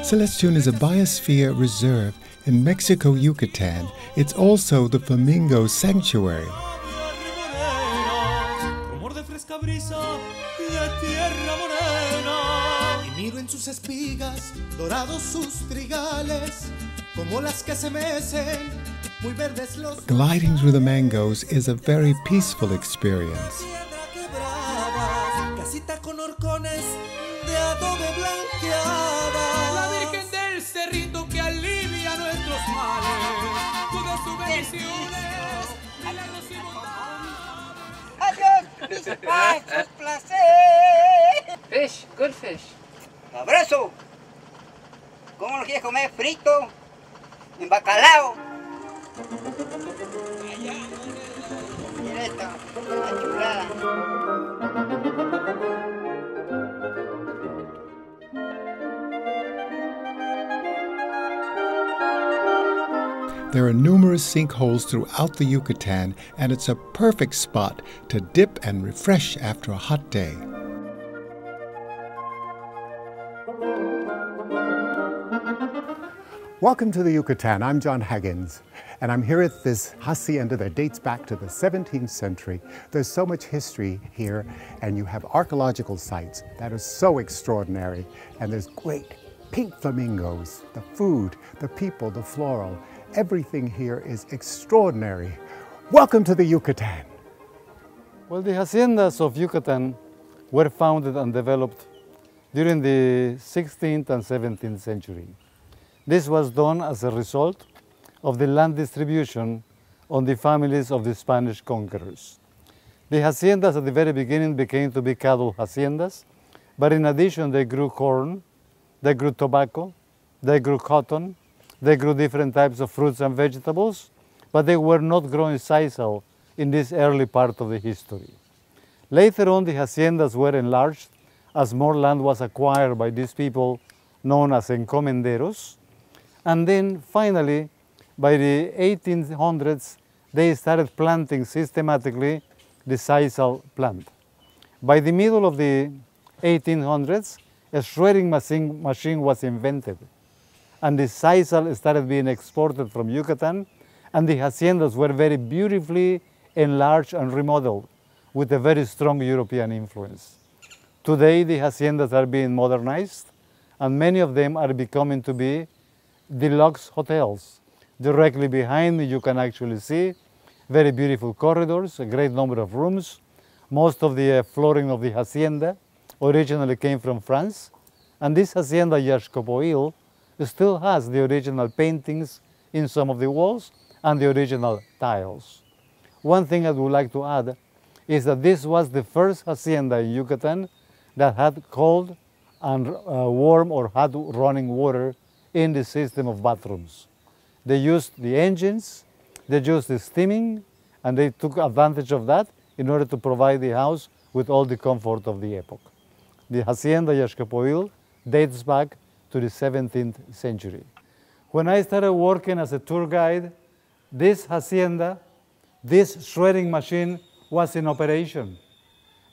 Celestun is a biosphere reserve in Mexico, Yucatan. It's also the flamingo sanctuary. Gliding through the mangoes is a very peaceful experience. Fish, good fish. Sabroso. ¿Cómo lo quieres comer? Frito, en bacalao. Mira esta, una chulada. There are numerous sinkholes throughout the Yucatan, and it's a perfect spot to dip and refresh after a hot day. Welcome to the Yucatan. I'm Jon Haggins, and I'm here at this hacienda that dates back to the 17th century. There's so much history here, and you have archaeological sites that are so extraordinary, and there's great pink flamingos, the food, the people, the floral. Everything here is extraordinary. Welcome to the Yucatan. Well, the haciendas of Yucatan were founded and developed during the 16th and 17th century. This was done as a result of the land distribution on the families of the Spanish conquerors. The haciendas at the very beginning became to be cattle haciendas, but in addition they grew corn, they grew tobacco, they grew cotton, they grew different types of fruits and vegetables, but they were not growing sisal in this early part of the history. Later on, the haciendas were enlarged as more land was acquired by these people known as encomenderos. And then finally, by the 1800s, they started planting systematically the sisal plant. By the middle of the 1800s, a shredding machine was invented, and the sisal started being exported from Yucatan, and the haciendas were very beautifully enlarged and remodeled with a very strong European influence. Today, the haciendas are being modernized, and many of them are becoming to be deluxe hotels. Directly behind you can actually see very beautiful corridors, a great number of rooms. Most of the flooring of the hacienda originally came from France, and this hacienda Yaxcopoil still has the original paintings in some of the walls and the original tiles. One thing I would like to add is that this was the first hacienda in Yucatan that had cold and warm or hot running water in the system of bathrooms. They used the engines, they used the steaming, and they took advantage of that in order to provide the house with all the comfort of the epoch. The hacienda Yaxcopoil dates back to the 17th century. When I started working as a tour guide, this hacienda, this shredding machine was in operation.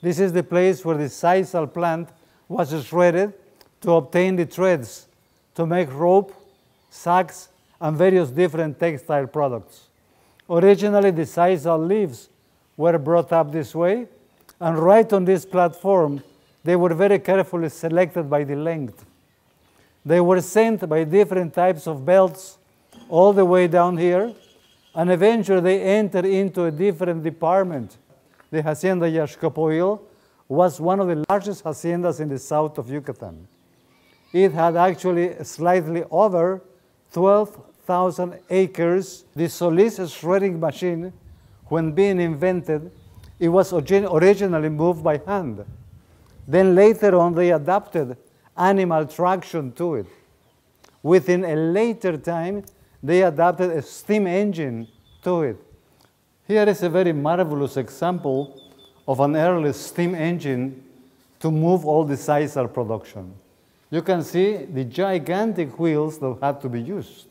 This is the place where the sisal plant was shredded to obtain the threads to make rope, sacks, and various different textile products. Originally, the sisal leaves were brought up this way, and right on this platform, they were very carefully selected by the length. They were sent by different types of belts all the way down here, and eventually they entered into a different department. The Hacienda Yaxcopoil was one of the largest haciendas in the south of Yucatan. It had actually slightly over 12,000 acres. The Solis shredding machine, when being invented, it was originally moved by hand. Then later on, they adapted animal traction to it. Within a later time, they adapted a steam engine to it. Here is a very marvelous example of an early steam engine to move all the sisal production. You can see the gigantic wheels that had to be used.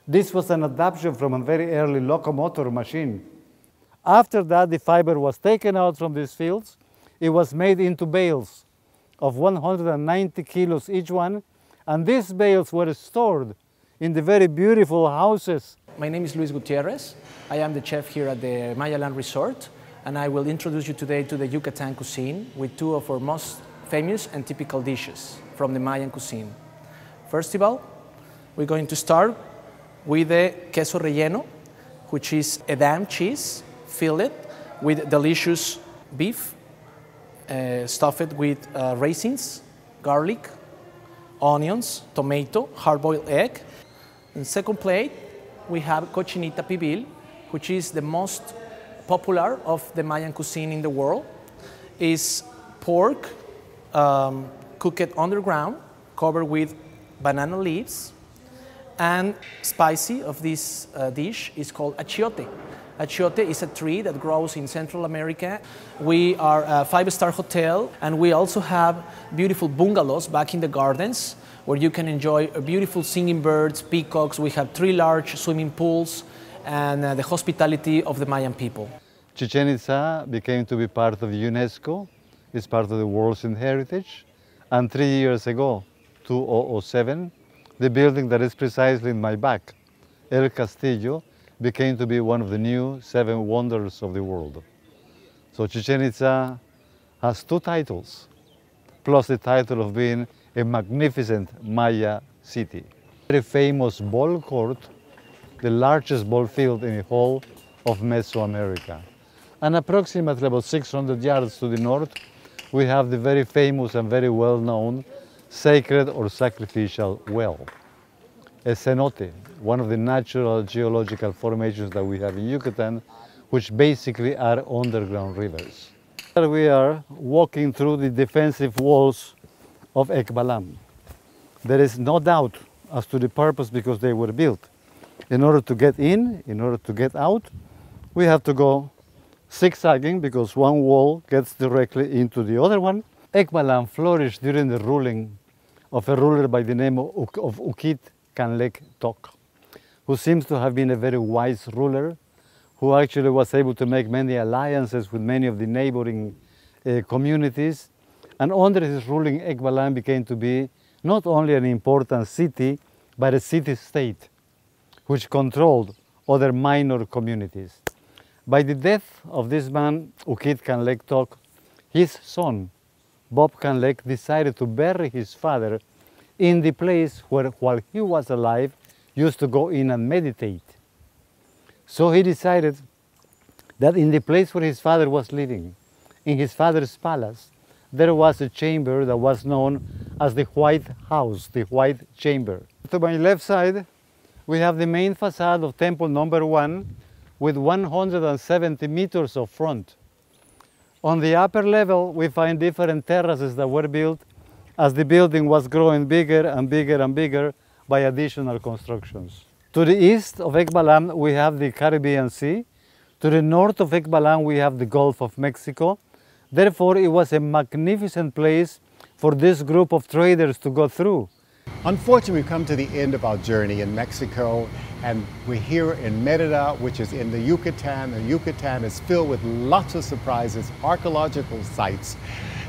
This was an adaptation from a very early locomotor machine. After that, the fiber was taken out from these fields. It was made into bales. of 190 kilos each one, and these bales were stored in the very beautiful houses. My name is Luis Gutierrez. I am the chef here at the Mayan Resort, and I will introduce you today to the Yucatan cuisine with two of our most famous and typical dishes from the Mayan cuisine. First of all, we're going to start with the queso relleno, which is Edam cheese filled with delicious beef, stuffed with raisins, garlic, onions, tomato, hard-boiled egg. In second plate, we have cochinita pibil, which is the most popular of the Mayan cuisine in the world. It's pork cooked underground, covered with banana leaves, and spicy of this dish is called achiote. Achiote is a tree that grows in Central America. We are a five-star hotel, and we also have beautiful bungalows back in the gardens where you can enjoy beautiful singing birds, peacocks. We have 3 large swimming pools, and the hospitality of the Mayan people. Chichen-Itza became to be part of UNESCO. It's part of the World's Heritage. And 3 years ago, 2007, the building that is precisely in my back, El Castillo, became to be one of the new 7 wonders of the world. So Chichen-Itza has 2 titles, plus the title of being a magnificent Maya city. Very famous ball court, the largest ball field in the whole of Mesoamerica. And approximately about 600 yards to the north, we have the very famous and very well-known sacred or sacrificial well, a cenote, one of the natural geological formations that we have in Yucatan, which basically are underground rivers. Here we are walking through the defensive walls of Ekbalam. There is no doubt as to the purpose because they were built. In order to get in, in order to get out, we have to go zigzagging because one wall gets directly into the other one. Ekbalam flourished during the ruling of a ruler by the name of Ukit Kanlek Tok, who seems to have been a very wise ruler, who actually was able to make many alliances with many of the neighboring communities. And under his ruling, Ekbalam became to be not only an important city, but a city-state, which controlled other minor communities. By the death of this man, Ukit Kanlek Tok, his son, Bob Kanlek, decided to bury his father in the place where, while he was alive, used to go in and meditate. So he decided that in the place where his father was living, in his father's palace, there was a chamber that was known as the White House, the White Chamber. To my left side, we have the main facade of temple number 1 with 170 meters of front. On the upper level, we find different terraces that were built as the building was growing bigger and bigger and bigger by additional constructions. To the east of Ekbalam, we have the Caribbean Sea. To the north of Ekbalam, we have the Gulf of Mexico. Therefore, it was a magnificent place for this group of traders to go through. Unfortunately, we've come to the end of our journey in Mexico, and we're here in Merida, which is in the Yucatan. And Yucatan is filled with lots of surprises, archaeological sites,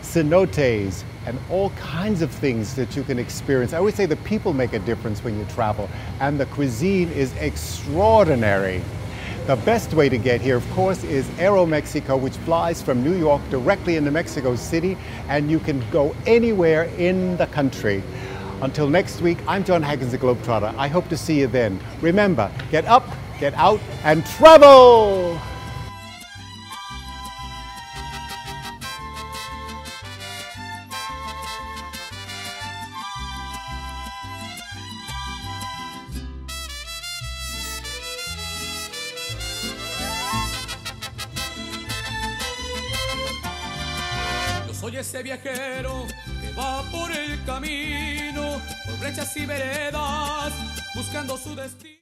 cenotes, and all kinds of things that you can experience. I always say the people make a difference when you travel, and the cuisine is extraordinary. The best way to get here, of course, is Aeromexico, which flies from New York directly into Mexico City, and you can go anywhere in the country. Until next week, I'm Jon Haggins, the GlobeTrotter. I hope to see you then. Remember, get up, get out, and travel! Soy ese viajero que va por el camino, por brechas y veredas, buscando su destino.